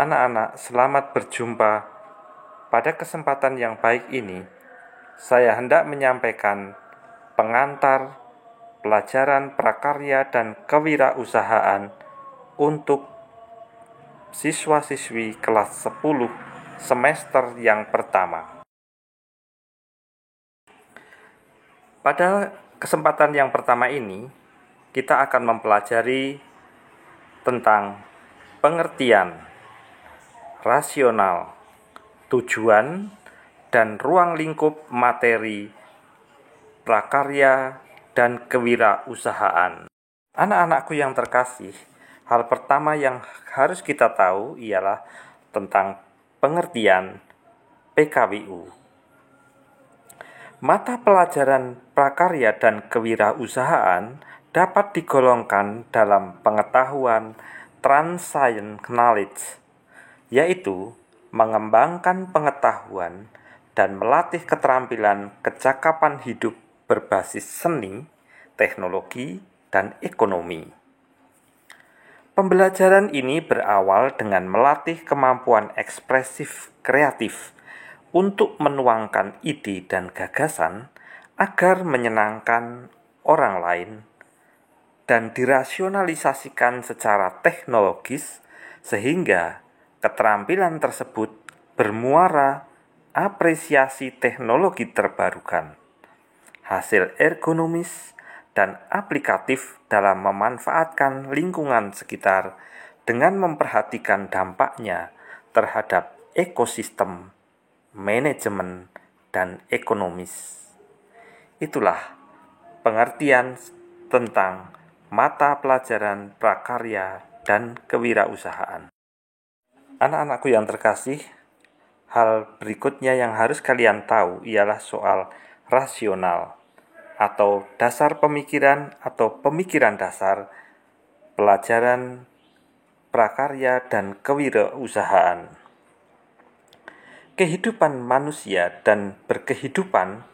Anak-anak, selamat berjumpa. Pada kesempatan yang baik ini, saya hendak menyampaikan pengantar pelajaran prakarya dan kewirausahaan untuk siswa-siswi kelas 10 semester yang pertama. Pada kesempatan yang pertama ini, kita akan mempelajari tentang pengertian rasional, tujuan, dan ruang lingkup materi prakarya dan kewirausahaan. Anak-anakku yang terkasih, hal pertama yang harus kita tahu ialah tentang pengertian PKWU. Mata pelajaran prakarya dan kewirausahaan dapat digolongkan dalam pengetahuan Transcient Knowledge, yaitu mengembangkan pengetahuan dan melatih keterampilan kecakapan hidup berbasis seni, teknologi, dan ekonomi. Pembelajaran ini berawal dengan melatih kemampuan ekspresif kreatif untuk menuangkan ide dan gagasan agar menyenangkan orang lain dan dirasionalisasikan secara teknologis sehingga keterampilan tersebut bermuara apresiasi teknologi terbarukan, hasil ergonomis dan aplikatif dalam memanfaatkan lingkungan sekitar dengan memperhatikan dampaknya terhadap ekosistem, manajemen, dan ekonomis. Itulah pengertian tentang mata pelajaran prakarya dan kewirausahaan. Anak-anakku yang terkasih, hal berikutnya yang harus kalian tahu ialah soal rasional atau dasar pemikiran atau pemikiran dasar pelajaran prakarya dan kewirausahaan. Kehidupan manusia dan berkehidupan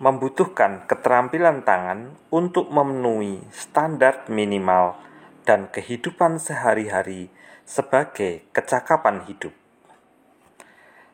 membutuhkan keterampilan tangan untuk memenuhi standar minimal dan kehidupan sehari-hari sebagai kecakapan hidup.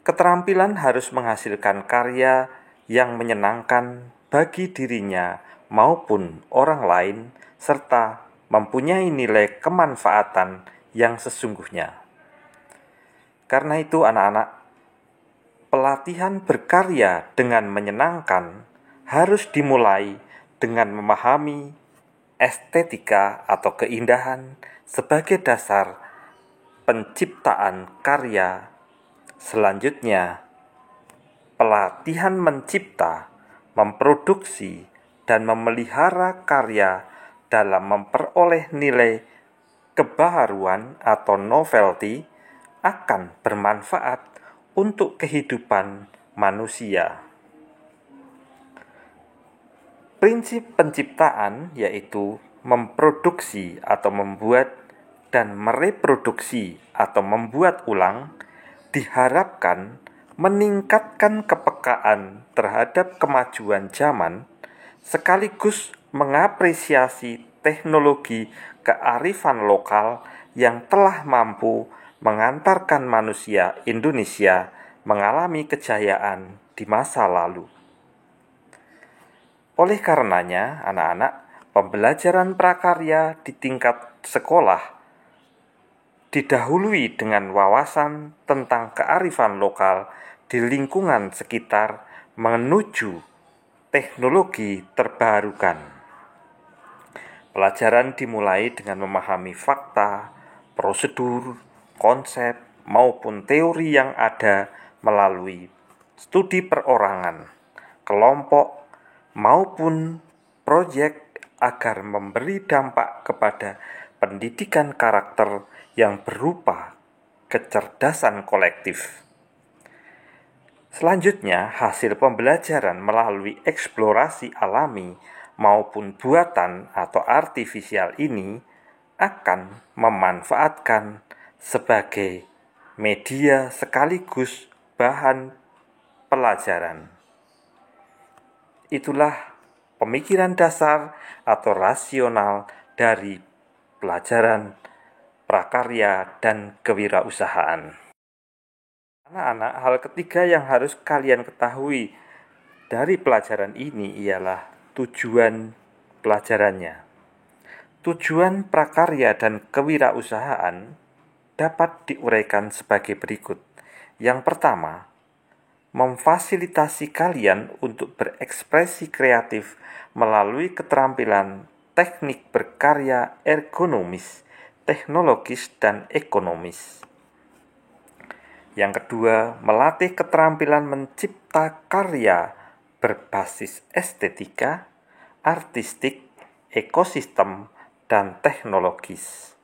Keterampilan harus menghasilkan karya yang menyenangkan bagi dirinya maupun orang lain serta mempunyai nilai kemanfaatan yang sesungguhnya. Karena itu anak-anak, pelatihan berkarya dengan menyenangkan harus dimulai dengan memahami estetika atau keindahan sebagai dasar penciptaan karya. Selanjutnya, pelatihan mencipta, memproduksi, dan memelihara karya dalam memperoleh nilai kebaharuan atau novelty akan bermanfaat untuk kehidupan manusia. Prinsip penciptaan yaitu memproduksi atau membuat dan mereproduksi atau membuat ulang diharapkan meningkatkan kepekaan terhadap kemajuan zaman sekaligus mengapresiasi teknologi kearifan lokal yang telah mampu mengantarkan manusia Indonesia mengalami kejayaan di masa lalu. Oleh karenanya, anak-anak, pembelajaran prakarya di tingkat sekolah didahului dengan wawasan tentang kearifan lokal di lingkungan sekitar menuju teknologi terbarukan. Pelajaran dimulai dengan memahami fakta, prosedur, konsep, maupun teori yang ada melalui studi perorangan, kelompok, maupun proyek agar memberi dampak kepada pendidikan karakter yang berupa kecerdasan kolektif. Selanjutnya, hasil pembelajaran melalui eksplorasi alami maupun buatan atau artifisial ini akan memanfaatkan sebagai media sekaligus bahan pelajaran. Itulah pemikiran dasar atau rasional dari pelajaran prakarya, dan kewirausahaan. Anak-anak, hal ketiga yang harus kalian ketahui dari pelajaran ini ialah tujuan pelajarannya. Tujuan prakarya dan kewirausahaan dapat diuraikan sebagai berikut. Yang pertama, memfasilitasi kalian untuk berekspresi kreatif melalui keterampilan teknik berkarya ergonomis, teknologis, dan ekonomis. Yang kedua, melatih keterampilan mencipta karya berbasis estetika, artistik, ekosistem, dan teknologis.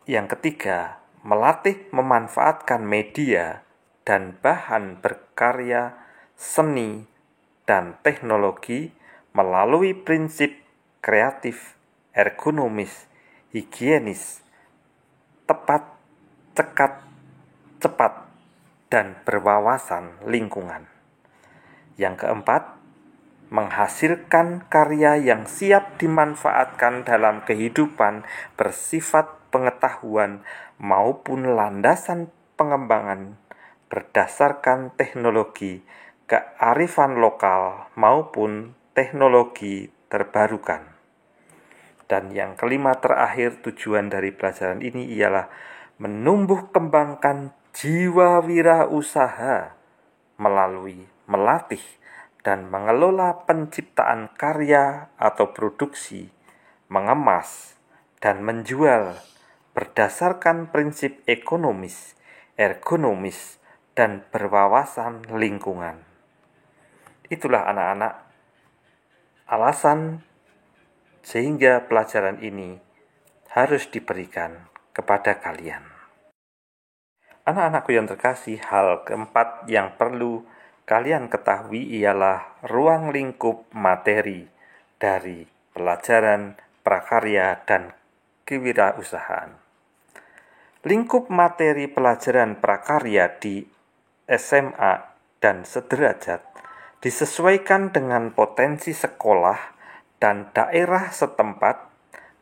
Yang ketiga, melatih memanfaatkan media dan bahan berkarya, seni, dan teknologi melalui prinsip kreatif, ergonomis, higienis, tepat, cepat, dan berwawasan lingkungan. Yang keempat, menghasilkan karya yang siap dimanfaatkan dalam kehidupan bersifat pengetahuan maupun landasan pengembangan berdasarkan teknologi, kearifan lokal maupun teknologi terbarukan. Dan yang kelima terakhir, tujuan dari pelajaran ini ialah menumbuh kembangkan jiwa wirausaha melalui melatih dan mengelola penciptaan karya atau produksi, mengemas, dan menjual berdasarkan prinsip ekonomis, ergonomis, dan berwawasan lingkungan. Itulah anak-anak alasan sehingga pelajaran ini harus diberikan kepada kalian. Anak-anakku yang terkasih, hal keempat yang perlu kalian ketahui ialah ruang lingkup materi dari pelajaran prakarya dan kewirausahaan. Lingkup materi pelajaran prakarya di SMA dan sederajat disesuaikan dengan potensi sekolah dan daerah setempat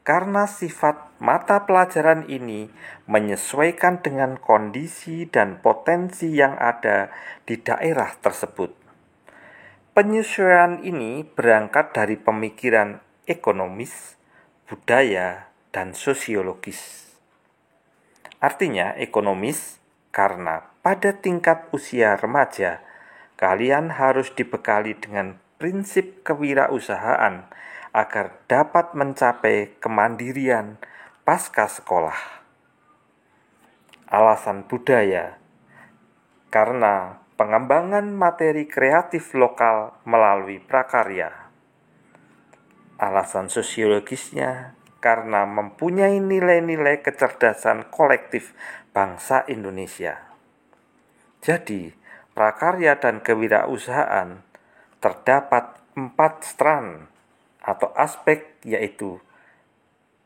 karena sifat mata pelajaran ini menyesuaikan dengan kondisi dan potensi yang ada di daerah tersebut. Penyesuaian ini berangkat dari pemikiran ekonomis, budaya, dan sosiologis. Artinya ekonomis karena pada tingkat usia remaja, kalian harus dibekali dengan prinsip kewirausahaan agar dapat mencapai kemandirian pasca sekolah. Alasan budaya, karena pengembangan materi kreatif lokal melalui prakarya. Alasan sosiologisnya, karena mempunyai nilai-nilai kecerdasan kolektif bangsa Indonesia. Jadi, prakarya dan kewirausahaan terdapat 4 strand atau aspek, yaitu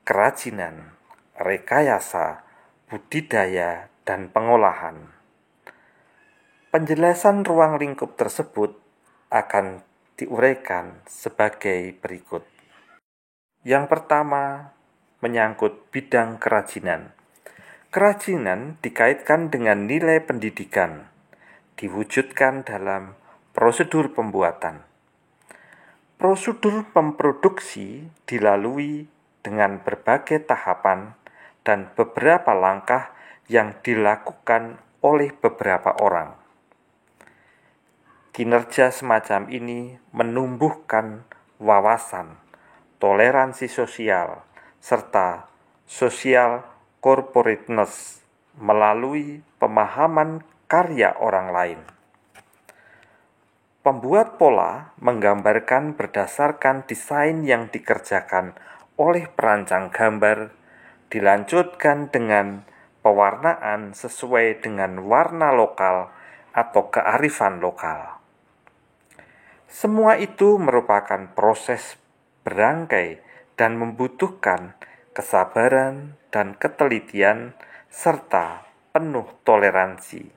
kerajinan, rekayasa, budidaya, dan pengolahan. Penjelasan ruang lingkup tersebut akan diuraikan sebagai berikut. Yang pertama, menyangkut bidang kerajinan. Kerajinan dikaitkan dengan nilai pendidikan, diwujudkan dalam prosedur pembuatan. Prosedur memproduksi dilalui dengan berbagai tahapan dan beberapa langkah yang dilakukan oleh beberapa orang. Kinerja semacam ini menumbuhkan wawasan, toleransi sosial, serta social corporateness melalui pemahaman karya orang lain. Pembuat pola menggambarkan berdasarkan desain yang dikerjakan oleh perancang gambar, dilanjutkan dengan pewarnaan sesuai dengan warna lokal atau kearifan lokal. Semua itu merupakan proses berangkai dan membutuhkan kesabaran dan ketelitian serta penuh toleransi.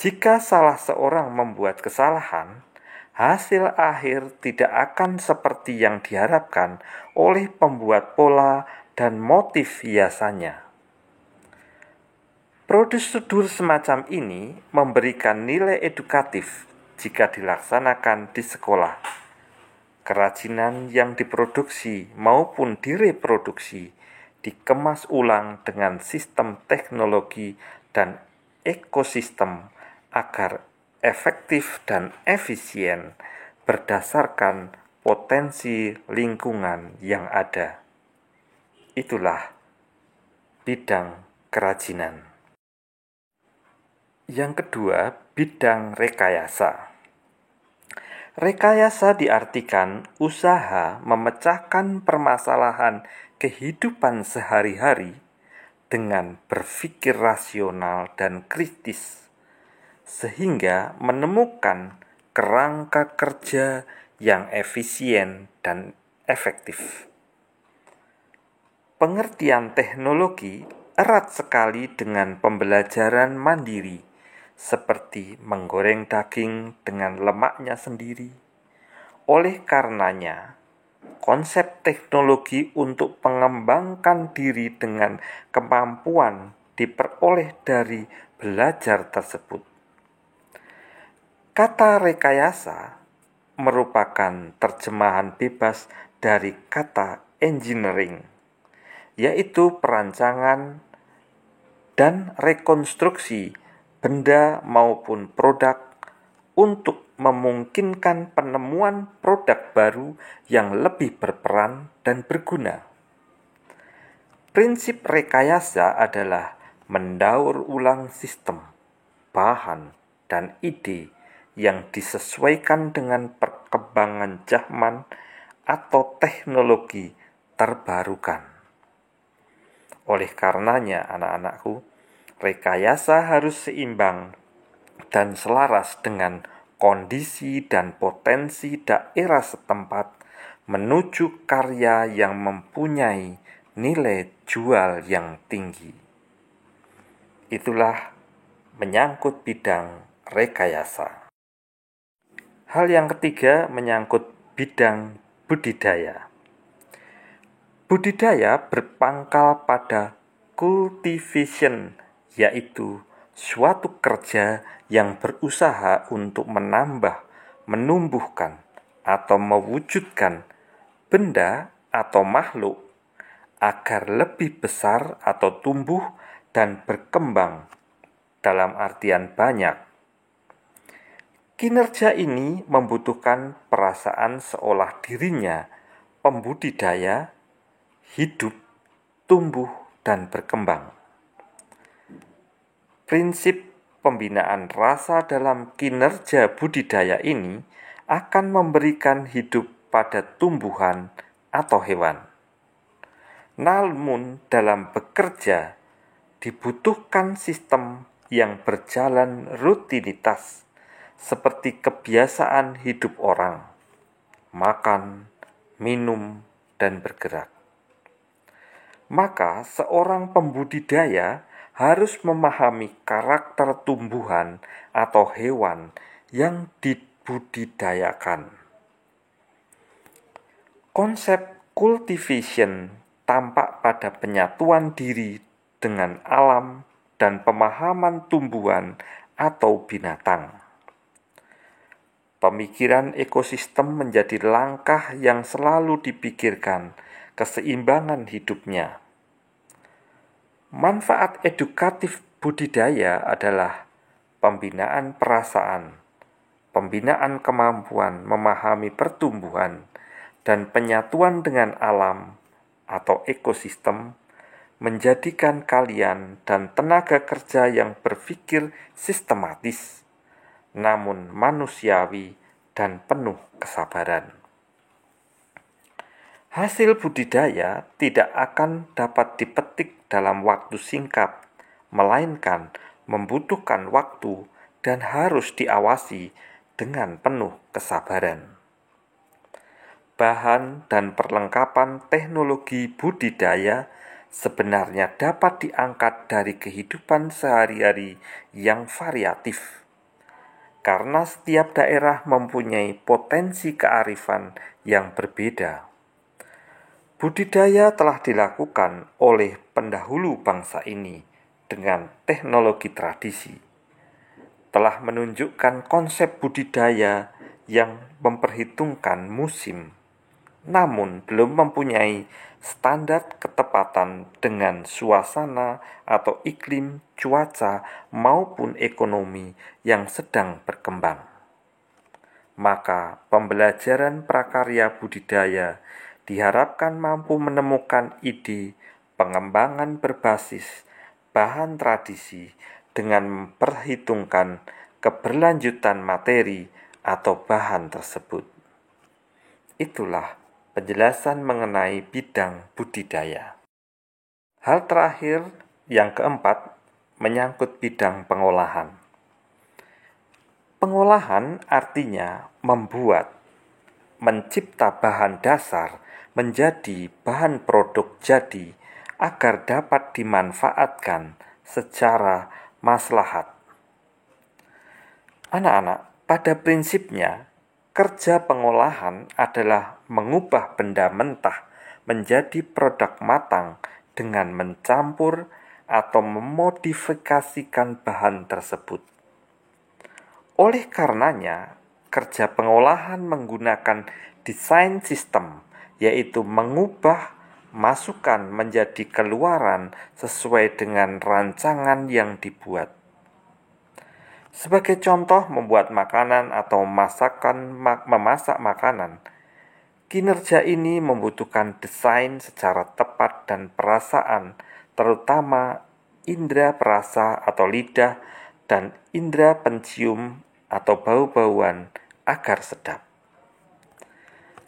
Jika salah seorang membuat kesalahan, hasil akhir tidak akan seperti yang diharapkan oleh pembuat pola dan motif hiasannya. Prosedur semacam ini memberikan nilai edukatif jika dilaksanakan di sekolah. Kerajinan yang diproduksi maupun direproduksi dikemas ulang dengan sistem teknologi dan ekosistem agar efektif dan efisien berdasarkan potensi lingkungan yang ada. Itulah bidang kerajinan. Yang kedua, bidang rekayasa. Rekayasa diartikan usaha memecahkan permasalahan kehidupan sehari-hari dengan berpikir rasional dan kritis, sehingga menemukan kerangka kerja yang efisien dan efektif. Pengertian teknologi erat sekali dengan pembelajaran mandiri, seperti menggoreng daging dengan lemaknya sendiri. Oleh karenanya, konsep teknologi untuk mengembangkan diri dengan kemampuan diperoleh dari belajar tersebut. Kata rekayasa merupakan terjemahan bebas dari kata engineering, yaitu perancangan dan rekonstruksi benda maupun produk untuk memungkinkan penemuan produk baru yang lebih berperan dan berguna. Prinsip rekayasa adalah mendaur ulang sistem, bahan, dan ide yang disesuaikan dengan perkembangan zaman atau teknologi terbarukan. Oleh karenanya, anak-anakku, rekayasa harus seimbang dan selaras dengan kondisi dan potensi daerah setempat menuju karya yang mempunyai nilai jual yang tinggi. Itulah menyangkut bidang rekayasa. Hal yang ketiga menyangkut bidang budidaya. Budidaya berpangkal pada cultivation, yaitu suatu kerja yang berusaha untuk menambah, menumbuhkan, atau mewujudkan benda atau makhluk agar lebih besar atau tumbuh dan berkembang dalam artian banyak. Kinerja ini membutuhkan perasaan seolah dirinya pembudidaya, hidup, tumbuh, dan berkembang. Prinsip pembinaan rasa dalam kinerja budidaya ini akan memberikan hidup pada tumbuhan atau hewan. Namun dalam bekerja dibutuhkan sistem yang berjalan rutinitas, seperti kebiasaan hidup orang, makan, minum, dan bergerak. Maka seorang pembudidaya harus memahami karakter tumbuhan atau hewan yang dibudidayakan. Konsep cultivation tampak pada penyatuan diri dengan alam dan pemahaman tumbuhan atau binatang. Pemikiran ekosistem menjadi langkah yang selalu dipikirkan keseimbangan hidupnya. Manfaat edukatif budidaya adalah pembinaan perasaan, pembinaan kemampuan memahami pertumbuhan, dan penyatuan dengan alam atau ekosistem menjadikan kalian dan tenaga kerja yang berpikir sistematis, namun manusiawi dan penuh kesabaran. Hasil budidaya tidak akan dapat dipetik dalam waktu singkat, melainkan membutuhkan waktu dan harus diawasi dengan penuh kesabaran. Bahan dan perlengkapan teknologi budidaya sebenarnya dapat diangkat dari kehidupan sehari-hari yang variatif. Karena setiap daerah mempunyai potensi kearifan yang berbeda. Budidaya telah dilakukan oleh pendahulu bangsa ini dengan teknologi tradisi, telah menunjukkan konsep budidaya yang memperhitungkan musim, namun belum mempunyai standar ketepatan dengan suasana atau iklim, cuaca, maupun ekonomi yang sedang berkembang. Maka pembelajaran prakarya budidaya diharapkan mampu menemukan ide pengembangan berbasis bahan tradisi dengan memperhitungkan keberlanjutan materi atau bahan tersebut. Itulah penjelasan mengenai bidang budidaya. Hal terakhir yang keempat menyangkut bidang pengolahan. Pengolahan artinya membuat, mencipta bahan dasar menjadi bahan produk jadi agar dapat dimanfaatkan secara maslahat. Anak-anak, pada prinsipnya, kerja pengolahan adalah mengubah benda mentah menjadi produk matang dengan mencampur atau memodifikasikan bahan tersebut. Oleh karenanya, kerja pengolahan menggunakan desain sistem, yaitu mengubah masukan menjadi keluaran sesuai dengan rancangan yang dibuat. Sebagai contoh membuat makanan atau memasak makanan, kinerja ini membutuhkan desain secara tepat dan perasaan, terutama indera perasa atau lidah dan indera pencium atau bau-bauan agar sedap.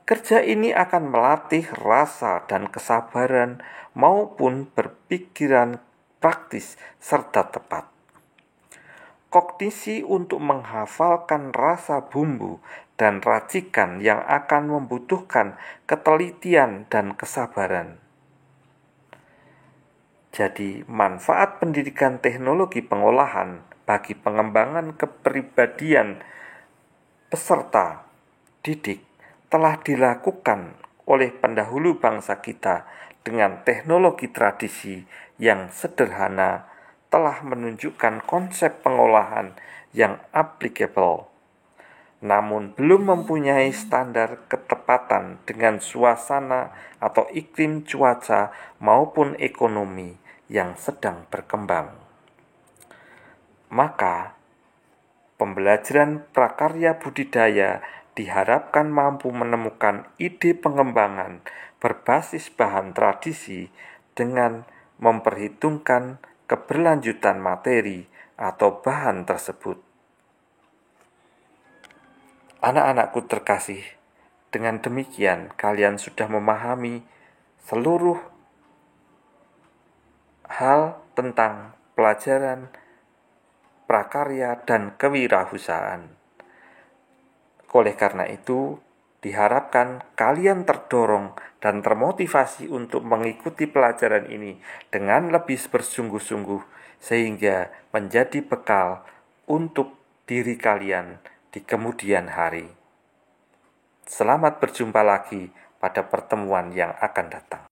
Kerja ini akan melatih rasa dan kesabaran maupun berpikiran praktis serta tepat. Kognisi untuk menghafalkan rasa bumbu dan racikan yang akan membutuhkan ketelitian dan kesabaran. Jadi, manfaat pendidikan teknologi pengolahan bagi pengembangan kepribadian peserta didik telah dilakukan oleh pendahulu bangsa kita dengan teknologi tradisi yang sederhana, telah menunjukkan konsep pengolahan yang applicable, namun belum mempunyai standar ketepatan dengan suasana atau iklim cuaca maupun ekonomi yang sedang berkembang. Maka, pembelajaran prakarya budidaya diharapkan mampu menemukan ide pengembangan berbasis bahan tradisi dengan memperhitungkan keberlanjutan materi atau bahan tersebut. Anak-anakku terkasih, dengan demikian kalian sudah memahami seluruh hal tentang pelajaran prakarya dan kewirausahaan. Oleh karena itu, diharapkan kalian terdorong dan termotivasi untuk mengikuti pelajaran ini dengan lebih bersungguh-sungguh sehingga menjadi bekal untuk diri kalian di kemudian hari. Selamat berjumpa lagi pada pertemuan yang akan datang.